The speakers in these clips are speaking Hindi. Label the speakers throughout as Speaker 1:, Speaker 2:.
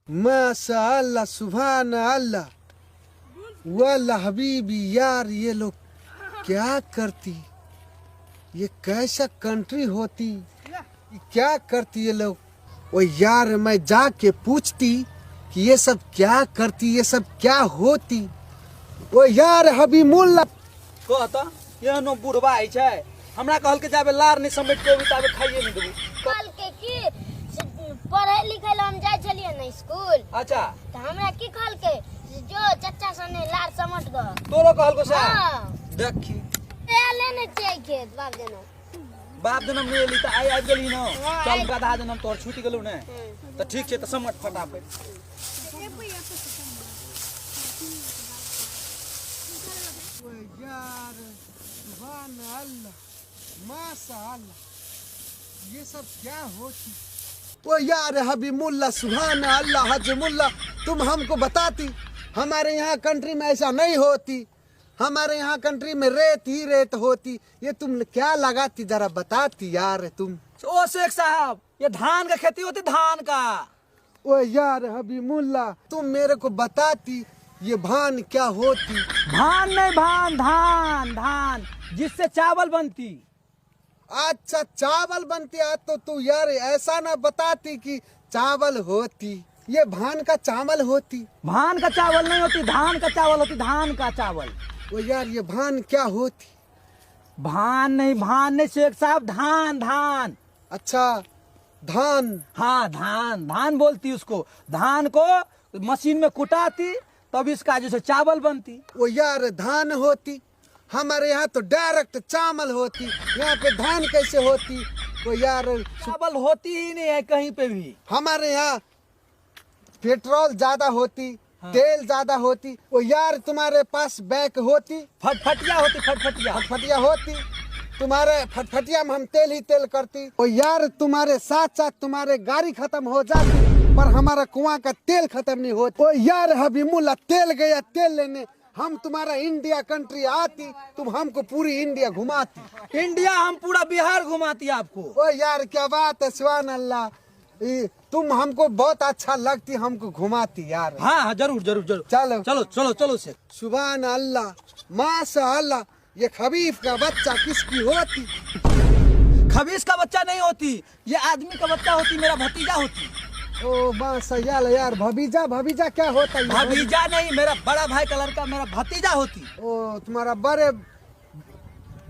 Speaker 1: माशाअल्लाह सुभान अल्लाह वाला हबीबी यार, ये लोग क्या करती, ये कैसा कंट्री होती, ये क्या करती ये लोग। वो यार मैं जाके पूछती कि ये सब क्या करती, ये सब क्या होती। वो यार हबीबुल्लाह
Speaker 2: कहता ये नो बुढ़वा आई छै, हमरा कहल के जाबे लार नहीं समेट के ताबे खाइए नहीं देबू।
Speaker 3: कहल के की पढ़े लिखे ला हम जाय छलिए न स्कूल।
Speaker 2: अच्छा
Speaker 3: त हमरा की कहल के जो चच्चा सने लार समट ग
Speaker 2: तोरो कहल को सा
Speaker 3: हां
Speaker 2: देखी
Speaker 3: ए लेने छै खेत बाप जनो
Speaker 2: में एली त आई गेली न।
Speaker 3: हाँ,
Speaker 2: चल गधा जनम तोर छूटी गेलौ ने त ठीक छै त समट फटाफट।
Speaker 1: वो यार सुभान अल्लाह माशाअल्लाह, ये सब क्या होती। वो यार हबीबुल्लाह सुभान अल्लाह हजमुल्लाह, तुम हमको बताती, हमारे यहाँ कंट्री में ऐसा नहीं होती, हमारे यहाँ कंट्री में रेत ही रेत होती। ये तुम क्या लगाती जरा बताती यार तुम।
Speaker 2: ओ शेख साहब ये धान का खेती होती, धान का।
Speaker 1: ओ यार हबीबुल्लाह तुम मेरे को बताती ये भान क्या होती।
Speaker 2: धान नहीं भान, धान धान जिससे चावल बनती।
Speaker 1: अच्छा चावल बनती है तो तू यार ऐसा ना बताती कि चावल होती, ये भान का चावल होती।
Speaker 2: भान का चावल नहीं होती, धान का चावल होती, धान का चावल।
Speaker 1: वो यार ये भान क्या होती।
Speaker 2: भान नहीं शेख साहब, धान धान।
Speaker 1: अच्छा धान।
Speaker 2: हाँ धान धान बोलती उसको। धान को मशीन में कुटाती तब इसका जैसे चावल बनती।
Speaker 1: वो यार धान होती, हमारे यहाँ तो डायरेक्ट चावल होती, यहाँ पे धान कैसे होती। वो यार
Speaker 2: चावल होती ही नहीं है कहीं पे भी।
Speaker 1: हमारे यहाँ पेट्रोल ज्यादा होती, हाँ। तेल ज्यादा होती। वो यार तुम्हारे पास बैक होती,
Speaker 2: फटफटिया होती, फटफटिया
Speaker 1: फटफटिया होती, तुम्हारे फटफटिया में हम तेल ही तेल करती। वो यार तुम्हारे साथ साथ तुम्हारे गाड़ी खत्म हो जाती, पर हमारा कुआं का तेल खत्म नहीं होता। वो यार हबीबुल्लाह तेल गया तेल लेने, हम तुम्हारा इंडिया कंट्री आती, तुम हमको पूरी इंडिया घुमाती।
Speaker 2: इंडिया हम पूरा बिहार घुमाती आपको।
Speaker 1: ओ यार क्या बात है सुभान अल्लाह, तुम हमको बहुत अच्छा लगती, हमको घुमाती यार।
Speaker 2: हाँ जरूर जरूर जरूर।
Speaker 1: चलो
Speaker 2: चलो चलो चलो से।
Speaker 1: सुभान अल्लाह माशाअल्लाह, ये खबीफ का बच्चा किसकी होती।
Speaker 2: खबीस का बच्चा नहीं होती, ये आदमी का बच्चा होती, मेरा भतीजा होती।
Speaker 1: ओ माशाअल्लाह यार, भतीजा भतीजा क्या होता है।
Speaker 2: भतीजा नहीं, मेरा बड़ा भाई का लड़का मेरा भतीजा होती।
Speaker 1: ओ तुम्हारा बड़े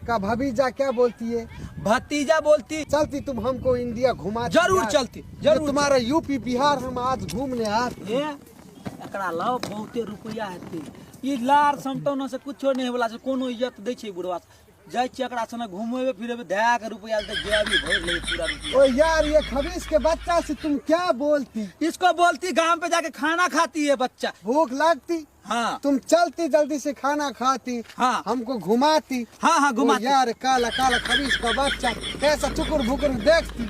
Speaker 1: का भतीजा क्या बोलती है।
Speaker 2: भतीजा बोलती।
Speaker 1: चलती तुम हमको इंडिया घुमा।
Speaker 2: जरूर चलती जरूर।
Speaker 1: तुम्हारा यूपी बिहार हम आज घूमने आते।
Speaker 2: एकरा लाओ बहुते रुपया हेती, ई लार समटौना से कुछो नहीं होला से कोनो इज्जत दै छै बुढ़वा। जाय छी एकरा संगे घुमेबे फिरेबे दया के रुपया दे जेबी भर ले पूरा रुपया।
Speaker 1: ओ यार ये खबीस के बच्चा से तुम क्या बोलती।
Speaker 2: इसको बोलती गांव पे जाके खाना खाती है बच्चा।
Speaker 1: भूख लगती,
Speaker 2: हाँ
Speaker 1: तुम चलती जल्दी से खाना खाती,
Speaker 2: हाँ
Speaker 1: हमको घुमाती।
Speaker 2: हाँ हाँ घुमाती।
Speaker 1: यार काला काला खबीस का बच्चा कैसा चुकुर भुकुर देखती।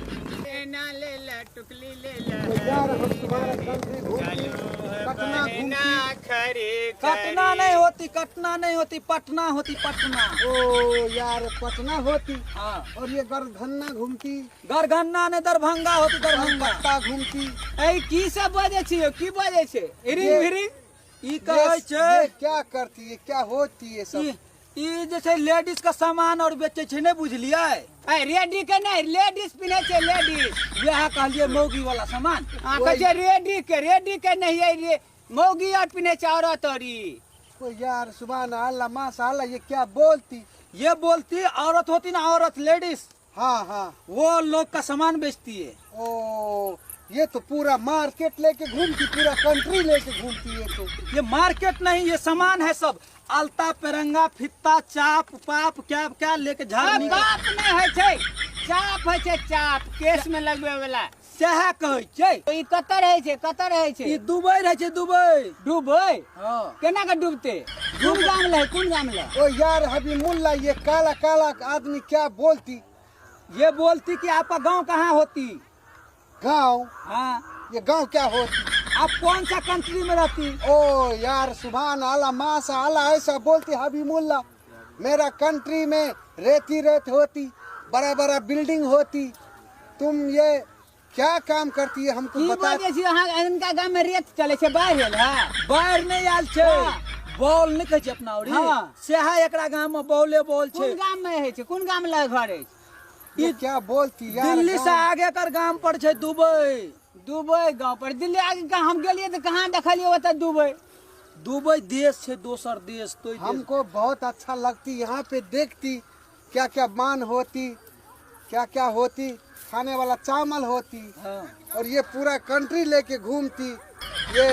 Speaker 4: ले ला टुकली ले ला।
Speaker 1: तो यार हम तुम्हारा कंट्री घूमती, पटना घूमती।
Speaker 2: कटना नहीं होती, कटना नहीं होती, पटना होती, पटना।
Speaker 1: ओ यार पटना होती।
Speaker 2: हाँ
Speaker 1: और ये गरधन्ना घूमती।
Speaker 2: गरगन्ना ने दरभंगा होती, दरभंगा
Speaker 1: पत्ता घूमती।
Speaker 4: ए की सब बजे छियो, की बजे छे। इरिंग भिरिंग
Speaker 2: ई कहै छै
Speaker 1: ये क्या करती है, क्या होती है सब।
Speaker 2: ई जैसे लेडीज का सामान और बेचे छै, नहीं बुझलिए।
Speaker 4: ए रेडी के नहीं, लेडीज पिने छे, लेडीज।
Speaker 2: यह कहलिए मौगी वाला सामान।
Speaker 4: आ कहे रेडी के नहीं है रे, मौगी और पिने छे औरत औरी।
Speaker 1: ओ यार सुभान अल्लाह माशाअल्लाह, ये क्या बोलती।
Speaker 2: ये बोलती औरत होती ना, औरत लेडीज,
Speaker 1: हाँ हाँ।
Speaker 2: वो लोग का सामान बेचती है।
Speaker 1: ओ ये तो पूरा मार्केट लेके घूमती, पूरा कंट्री लेके घूमती है। तो
Speaker 2: ये मार्केट नहीं, ये सामान है सब। अलता पेरंगा फित्ता चाप पाप क्या क्या लेके झाड़
Speaker 4: बाप नहीं है छे, चाप है छे, चाप केस में लगवे वाला।
Speaker 2: सह कहै छै।
Speaker 4: तो ई कतर है छे, कतर है छे।
Speaker 2: ई दुबई रहे छै, दुबई।
Speaker 4: डूबे
Speaker 2: हाँ
Speaker 4: केना के डूबते। कौन गाम ले, कौन गाम ले।
Speaker 1: ओ यार हबीबुल्लाह, ये काला काला आदमी क्या बोलती।
Speaker 2: ये बोलती कि आपका गांव कहाँ होती।
Speaker 1: गाँव।
Speaker 2: हाँ
Speaker 1: ये गाँव क्या होती।
Speaker 2: आप कौन सा कंट्री में रहती।
Speaker 1: ओ यार सुभान अल्लाह माशाअल्लाह, ऐसा बोलती हबीबुल्लाह। मेरा कंट्री में रेत ही रेत होती, बड़ा बड़ा बिल्डिंग होती। तुम ये क्या काम करती है हमको
Speaker 4: की
Speaker 1: बता।
Speaker 4: बात छै अहाँ इनका गांव में रेत चले छै बाढ़ एल है
Speaker 2: बाढ़ नहीं आयल छै बॉल नहीं कहै छै अपना ओरी
Speaker 4: हाँ।
Speaker 2: सेहा एकरा गांव में बॉले बॉल छै
Speaker 4: कोन गांव में है छै कोन गांव में लग घर है
Speaker 1: ये क्या बोलती यार।
Speaker 2: दिल्ली से
Speaker 1: गाँव-
Speaker 2: आगे कर गांव पर छै दुबई
Speaker 4: दुबई गांव पर दिल्ली आगे का हम गेलिए तो कहाँ देखलिए ओतऽ दुबई
Speaker 2: दुबई देश छै दोसर देश तो
Speaker 1: हमको बहुत अच्छा लगती यहाँ पे देखती क्या क्या मान होती क्या क्या होती खाने वाला चावल होती और ये पूरा कंट्री लेके घूमती ये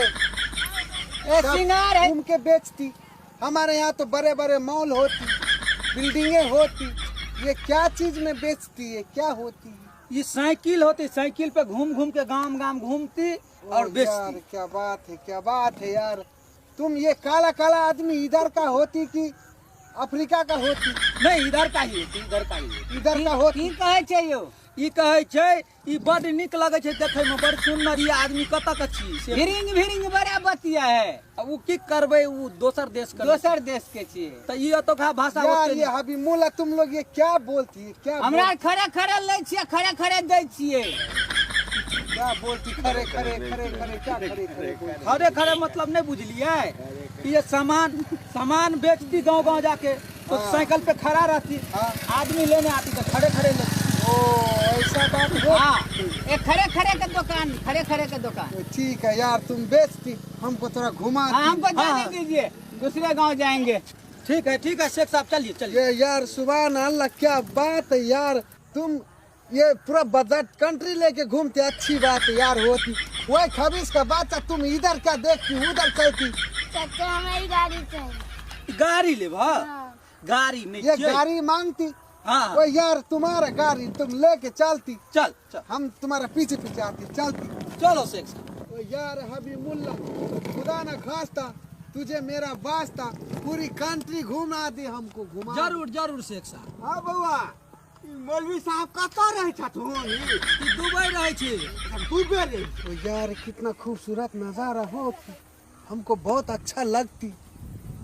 Speaker 4: ए
Speaker 1: सब
Speaker 4: सिंगार है
Speaker 1: घूम के बेचती। हमारे यहाँ तो बड़े बड़े मॉल होती बिल्डिंगें होती ये क्या चीज में बेचती है क्या होती है।
Speaker 2: ये साइकिल होती साइकिल पे घूम घूम के गांव गांव घूमती और
Speaker 1: ओ
Speaker 2: बेचती
Speaker 1: यार क्या बात है यार। तुम ये काला काला आदमी इधर का होती कि अफ्रीका का होती।
Speaker 2: नहीं इधर का ही होती इधर का ही होती।
Speaker 1: इधर का होती।
Speaker 4: की कहै छै यौ
Speaker 2: ई कहै छै ई बड नीक लगे छै देखे में बड़ सुंदर ये आदमी कत के छी से
Speaker 4: भिरिंग भिरिंग बड़ा बतिया है
Speaker 2: अब उ की करबै उ दोसर देश के
Speaker 4: दोसर देश के छियै
Speaker 2: त ई अतोका भाषा
Speaker 1: यार
Speaker 2: ओते
Speaker 1: ये हबीबुल्ला तुम लोग ये क्या बोलती है क्या
Speaker 4: हमरा खड़े खड़े लै छियै खड़े खड़े दै छियै
Speaker 1: क्या बोलती खरे खरे खरे खरे क्या खरे खरे बोलती?
Speaker 2: खड़े खड़े मतलब नहीं बुझलिए ये सामान बेचती गांव गांव जाके तो
Speaker 1: हाँ।
Speaker 2: साइकिल पे खड़ा रहती
Speaker 1: हाँ।
Speaker 2: आदमी लेने आती तो खड़े खड़े लेती
Speaker 1: ओ ऐसा बात हो।
Speaker 4: हाँ एक खड़े खड़े के दुकान खड़े खड़े के दुकान
Speaker 1: तो ठीक है यार तुम बेचती हमको थोड़ा घुमा।
Speaker 4: हाँ हमको जाने
Speaker 2: हाँ।
Speaker 4: दीजिए दूसरे गांव जाएंगे
Speaker 2: ठीक है शेख साहब चलिए चलिए
Speaker 1: ये यार सुभान अल्लाह क्या बात है यार। तुम ये पूरा बजट कंट्री लेके घूमते अच्छी बात है यार होती। वही खबीस का बात है तुम इधर क्या देखती उधर चलती।
Speaker 3: चाचा हमारी गाड़ी चाहिए।
Speaker 2: गाड़ी ले भा
Speaker 3: हाँ।
Speaker 2: गाड़ी नहीं
Speaker 1: ये
Speaker 2: चाहिए।
Speaker 1: गाड़ी मांगती
Speaker 2: हाँ
Speaker 1: वो यार तुम्हारा गाड़ी तुम लेके चलती
Speaker 2: चल चल
Speaker 1: हम तुम्हारा पीछे पीछे आती चलती।
Speaker 2: चलो शेख साहब
Speaker 1: ओ यार हबीबुल्ला खुदा ना खास्ता तुझे मेरा वास्ता पूरी कंट्री घुमा दे हमको घुमा।
Speaker 2: जरूर शेख साहब
Speaker 1: हाँ बउआ मौलवी साहब कतऽ रहे छथुन
Speaker 2: ई दुबई रहे छी
Speaker 1: डूबे रे। ओ यार कितना खूबसूरत नजारा हो हमको बहुत अच्छा लगती।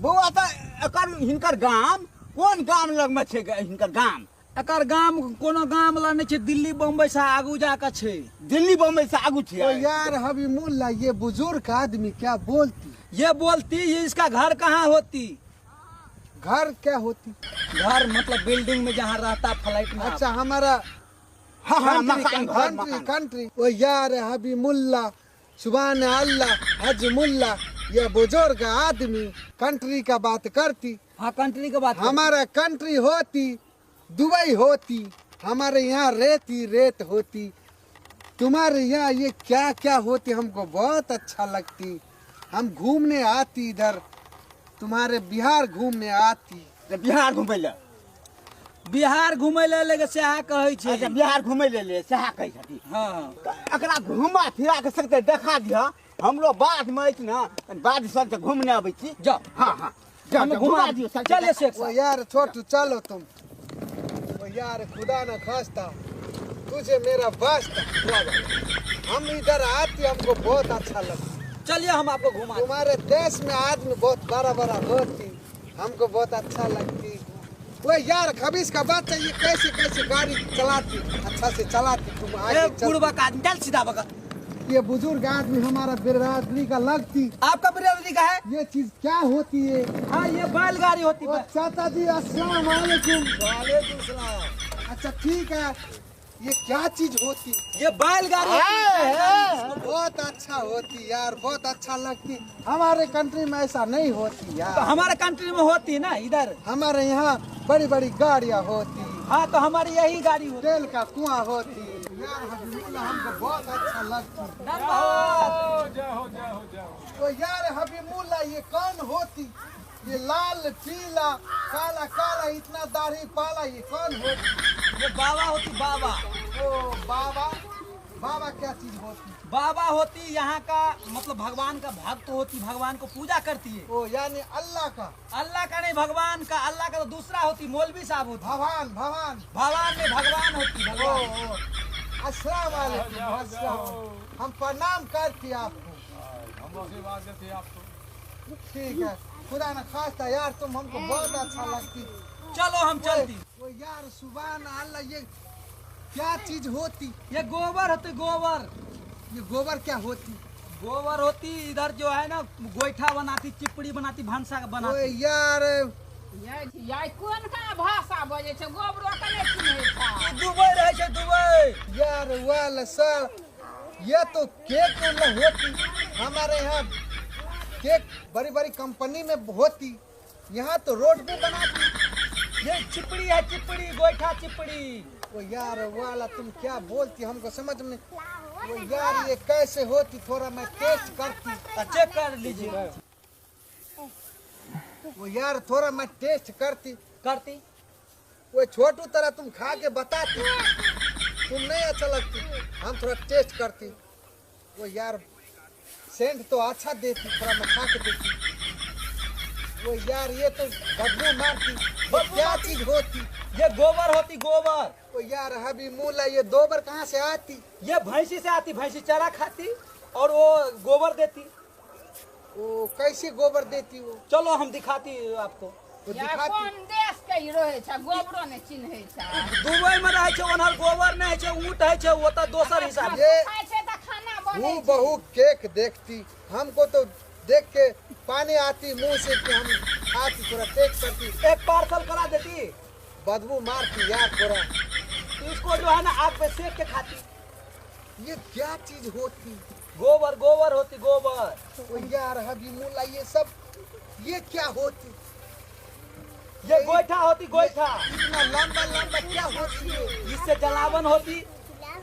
Speaker 4: बौआ तऽ एकर हिनकर गाम कोन गाम लग में छै हिनकर गाम
Speaker 2: एकर गाम कोनो गाम ला नहीं छै दिल्ली बम्बई से आगू जाके छै
Speaker 4: दिल्ली बम्बई से आगू
Speaker 1: ओ
Speaker 4: छै
Speaker 1: यार हबीबुल्ला ये बुजुर्ग आदमी क्या बोलती
Speaker 2: ये बोलती ये इसका घर कहाँ होती
Speaker 1: घर क्या होती।
Speaker 2: घर मतलब बिल्डिंग में जहाँ रहता फ्लाइट में
Speaker 1: अच्छा हमारा
Speaker 4: हाँ हाँ
Speaker 1: कंट्री
Speaker 4: मकान घर
Speaker 1: कंट्री
Speaker 4: मकान
Speaker 1: कंट्री। ओ यार हबीबुल्ला सुभान अल्लाह हजमुल्ला ये बुजुर्ग आदमी कंट्री का बात करती।
Speaker 2: हाँ कंट्री के बात
Speaker 1: हमारा कंट्री होती दुबई होती हमारे यहाँ रेत होती तुम्हारे यहाँ ये क्या क्या होती हमको बहुत अच्छा लगती। हम घूमने आती इधर तुम्हारे बिहार घूमने आती।
Speaker 4: तऽ बिहार घुमै ले
Speaker 2: बिहार घूमे ले लेके सएह कहै छै
Speaker 4: अच्छा बिहार घुमै ले सएह कहै छथिन
Speaker 2: हाँ
Speaker 4: तऽ एकरा घुमा फिरा के सकते देखा दिह हमरो बाद में अछि ने बाद सब से घूमने आबै छी
Speaker 2: जाओ
Speaker 4: हाँ हाँ जाओ,
Speaker 2: हमें
Speaker 4: जाओ,
Speaker 2: घुमा
Speaker 4: दियो सर
Speaker 2: चलिए शेख
Speaker 1: वो
Speaker 2: साहब
Speaker 1: यार छोटू चलो तुम। वो यार खुदा न खास्ता तुझे मेरा वास्ता हम इधर आती हमको बहुत अच्छा लगता।
Speaker 2: चलिए हम आपको घुमा
Speaker 1: तुम्हारे देश में आदमी बहुत बड़ा बड़ा होती हमको बहुत अच्छा लगती। वो यार खबीस का बात है ये कैसे कैसे गाड़ी चलाती अच्छा से चलाती तुम आगे चल।
Speaker 2: पूर्वक आदमी चल सीधा बका
Speaker 1: ये बुजुर्ग आदमी हमारा बिरादरी का लगती।
Speaker 2: आपका बिरादरी का है
Speaker 1: ये चीज क्या होती है।
Speaker 2: हाँ ये बैलगाड़ी होती
Speaker 1: ओ
Speaker 2: है
Speaker 1: चाचा जी अस्सलाम वालेकुम।
Speaker 2: वालेकुम सलाम।
Speaker 1: अच्छा ठीक है ये क्या चीज होती।
Speaker 2: ये बैलगाड़ी होती है।
Speaker 1: बहुत अच्छा होती यार बहुत अच्छा लगती। हमारे कंट्री में ऐसा नहीं होती
Speaker 2: तो
Speaker 1: यार।
Speaker 2: हमारे कंट्री में होती है ना इधर
Speaker 1: हमारे यहाँ बड़ी बड़ी गाड़ियाँ होती
Speaker 2: हाँ तो हमारी यही गाड़ी होती
Speaker 1: तेल का कुआं होती यार हबीबुल्ला हमको बहुत अच्छा लगती। तो यार हबीबुल्ला ये कौन होती ये लाल पीला काला काला इतना दाढ़ी पाला ये कौन होती।
Speaker 2: ये बाबा होती बाबा
Speaker 1: ओ बाबा बाबा क्या चीज होती।
Speaker 2: बाबा होती यहाँ का मतलब भगवान का भक्त होती भगवान को पूजा करती है
Speaker 1: ओ यानी अल्लाह का
Speaker 2: अल्लाह का नहीं भगवान का अल्लाह का तो दूसरा होती मौलवी साहब होती
Speaker 1: भगवान भगवान
Speaker 2: भगवान में भगवान होती
Speaker 1: ओ
Speaker 2: भगवान
Speaker 1: ओ अस्सलाम वालेकुम अस्सलाम। हम प्रणाम करती आपको ठीक है खुदा न खास्ता यार तुम हमको बहुत अच्छा लगती।
Speaker 2: चलो हम चलती
Speaker 1: वो यार सुभान अल्लाह ये क्या चीज होती?
Speaker 2: ये गोबर होती गोबर।
Speaker 1: ये गोबर क्या होती?
Speaker 2: गोबर होती इधर जो है ना गोईठा बनाती, चिपड़ी बनाती, भांसा
Speaker 1: ओए
Speaker 2: बनाती।
Speaker 1: यार
Speaker 5: यार कोन का भाषा बजे छै गोबरो कने चिन्है छै
Speaker 2: दुबई रहे छै दुबई।
Speaker 1: यार वाला सर, ये तो केक वाला होती। हमारे यहाँ केक बड़ी बड़ी कंपनी में होती, यहाँ तो रोड पे बनाती।
Speaker 2: ये चिपड़ी है, चिपड़ी गोईठा चिपड़ी।
Speaker 1: वो यार वाला तुम क्या बोलती हमको समझ में। वो यार ये कैसे होती, थोड़ा मैं टेस्ट करती।
Speaker 2: चेक कर लीजिए।
Speaker 1: वो यार थोड़ा मैं टेस्ट करती।
Speaker 2: करती
Speaker 1: वो छोटू तरह तुम खा के बताती, तुम नहीं अच्छा लगती, हम थोड़ा टेस्ट करती। वो यार सेंट तो अच्छा देती, थोड़ा मैं खा के देखती। वो यार ये तो बदबू मारती। वो क्या चीज होती?
Speaker 2: ये गोबर होती गोबर।
Speaker 1: वो यार हबी मूला, ये दोबर कहाँ से आती?
Speaker 2: ये भैंसी से आती, भैंसी चारा खाती और वो गोबर देती।
Speaker 1: वो कैसे गोबर देती? वो
Speaker 2: चलो हम दिखाती आपको।
Speaker 1: वो
Speaker 5: या
Speaker 1: दिखाती।
Speaker 5: कोन देश के ई रहै छै गोबरो ने चिन्है छै
Speaker 2: दुबई में रहे छै ओनहर गोबर नहीं छै, ऊँट है छै, वो तो दोसर हिसाब।
Speaker 1: ये
Speaker 5: खाइ छै त खाना बनै
Speaker 1: हूँ
Speaker 5: छै
Speaker 1: बहू केक देखती, हमको तो देख के पानी आती मुंह से कि हम खाती, थोड़ा टेस्ट करती।
Speaker 2: एक पार्सल करा देती,
Speaker 1: बदबू मारती यार थोड़ा।
Speaker 2: तो इसको जो है ना आग पे सेक के खाती।
Speaker 1: ये क्या चीज होती?
Speaker 2: गोबर गोबर होती गोबर।
Speaker 1: वो यार हबी मूला, ये सब ये क्या होती?
Speaker 2: ये गोईठा होती गोईठा।
Speaker 1: इतना लंबा लंबा क्या होती है?
Speaker 2: इससे जलावन होती,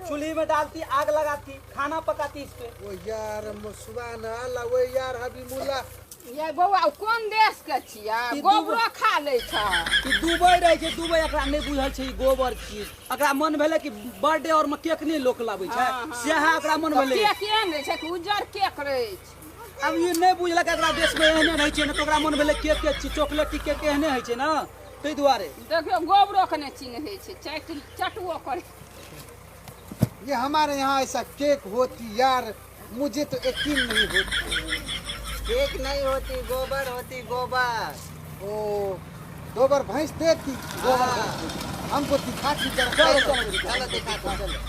Speaker 2: चूल्ही में डालती, आग लगाती, खाना पकाती इस पे।
Speaker 1: वो यार सुभान अल्लाह। वो यार हबी मूला,
Speaker 5: ये बौआ कोन देश के छियै
Speaker 2: ई
Speaker 5: गोबरो खा लै छै
Speaker 2: ई दुबई रहे छै, दुबई एकरा नहीं बुझल छै ई गोबर चीज। एकरा मन भेले कि बर्थडे और में केक नहीं लोक लाबै छै, सेहा एकरा मन भेले।
Speaker 5: केक एहन रहै छै कि उज्जर केक रहै छै
Speaker 2: अब ये नहीं बुझलक एकरा देश में एहने रहे छै न, तो एकरा मन भेले केक के चॉकलेट केक एहने है छै ना, तै दुआरे।
Speaker 5: देखियो गोबरो के ने चिन्है छै चटबो करे।
Speaker 1: ये हमारे यहाँ ऐसा केक होती यार, मुझे तो यकीन नहीं होती।
Speaker 4: केक नहीं होती, गोबर होती गोबर।
Speaker 1: ओ दोबर भैंस देती, गोबर हमको दिखाती जरा।
Speaker 2: चलो चलो
Speaker 4: चलो दिखा दो, चलो।